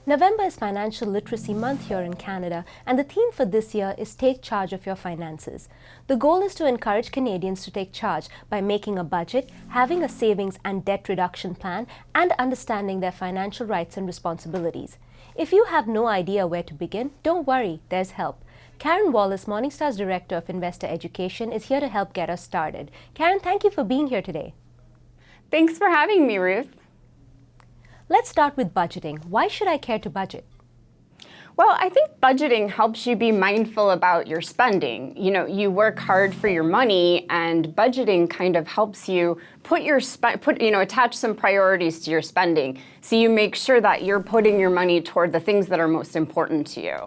November is Financial Literacy Month here in Canada, and the theme for this year is Take Charge of Your Finances. The goal is to encourage Canadians to take charge by making a budget, having a savings and debt reduction plan, and understanding their financial rights and responsibilities. If you have no idea where to begin, don't worry, there's help. Karen Wallace, Morningstar's Director of Investor Education, is here to help get us started. Karen, thank you for being here today. Thanks for having me, Ruth. Let's start with budgeting. Why should I care to budget? Well, I think budgeting helps you be mindful about your spending. You work hard for your money, and budgeting kind of helps you attach some priorities to your spending. So you make sure that you're putting your money toward the things that are most important to you.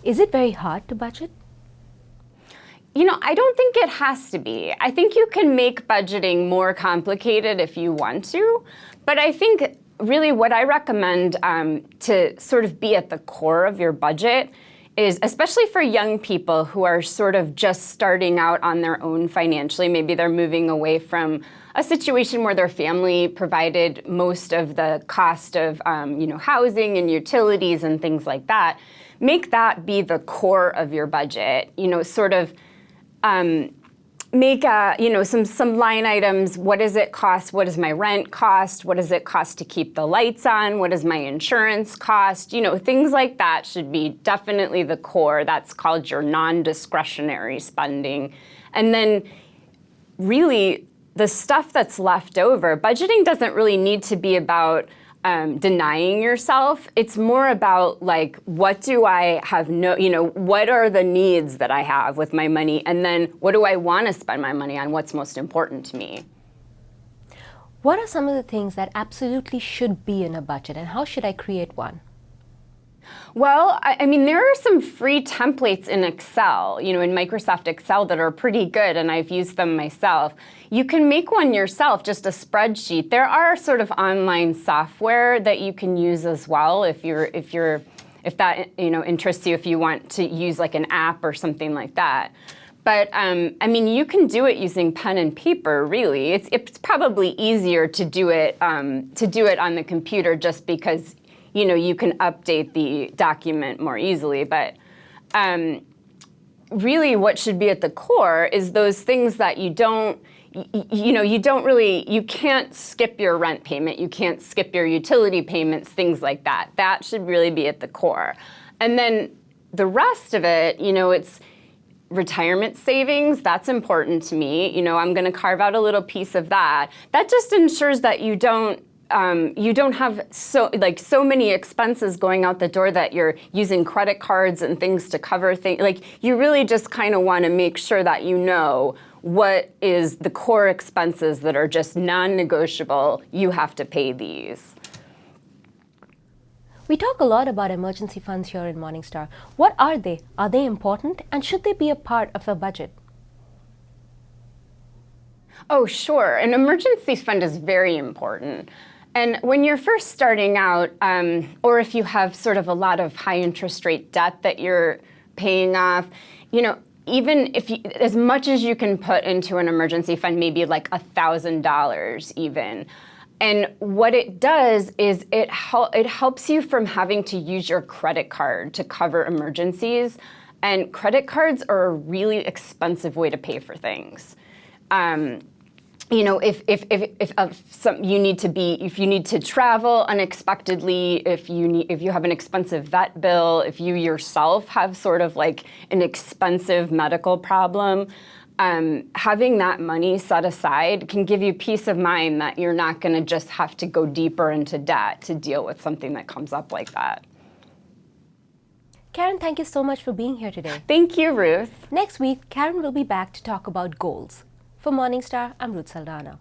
Is it very hard to budget? I don't think it has to be. I think you can make budgeting more complicated if you want to, but I think really what I recommend to sort of be at the core of your budget is, especially for young people who are sort of just starting out on their own financially, maybe they're moving away from a situation where their family provided most of the cost of housing and utilities and things like that. Make that be the core of your budget, make some line items. What does it cost? What does my rent cost? What does it cost to keep the lights on? What does my insurance cost? Things like that should be definitely the core. That's called your non-discretionary spending. And then really the stuff that's left over, budgeting doesn't really need to be about denying yourself. It's more about what do I have what are the needs that I have with my money, and then what do I want to spend my money on, what's most important to me. What are some of the things that absolutely should be in a budget, and how should I create one? Well, there are some free templates in Excel, in Microsoft Excel that are pretty good, and I've used them myself. You can make one yourself, just a spreadsheet. There are sort of online software that you can use as well if that interests you, if you want to use like an app or something like that. But you can do it using pen and paper. Really, it's probably easier to do it on the computer, just because you can update the document more easily. But really what should be at the core is those things that you can't skip your rent payment, you can't skip your utility payments, things like that. That should really be at the core. And then the rest of it, it's retirement savings. That's important to me. I'm going to carve out a little piece of that. That just ensures that you don't have so many expenses going out the door that you're using credit cards and things to cover things. You really just kind of want to make sure that what is the core expenses that are just non-negotiable. You have to pay these. We talk a lot about emergency funds here in Morningstar. What are they? Are they important? And should they be a part of a budget? Oh, sure. An emergency fund is very important. And when you're first starting out, or if you have sort of a lot of high interest rate debt that you're paying off, even if as much as you can put into an emergency fund, maybe like $1,000 even. And what it does is it helps you from having to use your credit card to cover emergencies. And credit cards are a really expensive way to pay for things. If you need to travel unexpectedly, if you have an expensive vet bill, if you yourself have sort of like an expensive medical problem, having that money set aside can give you peace of mind that you're not going to just have to go deeper into debt to deal with something that comes up like that. Karen, thank you so much for being here today. Thank you, Ruth. Next week, Karen will be back to talk about goals. For Morningstar, I'm Ruth Saldana.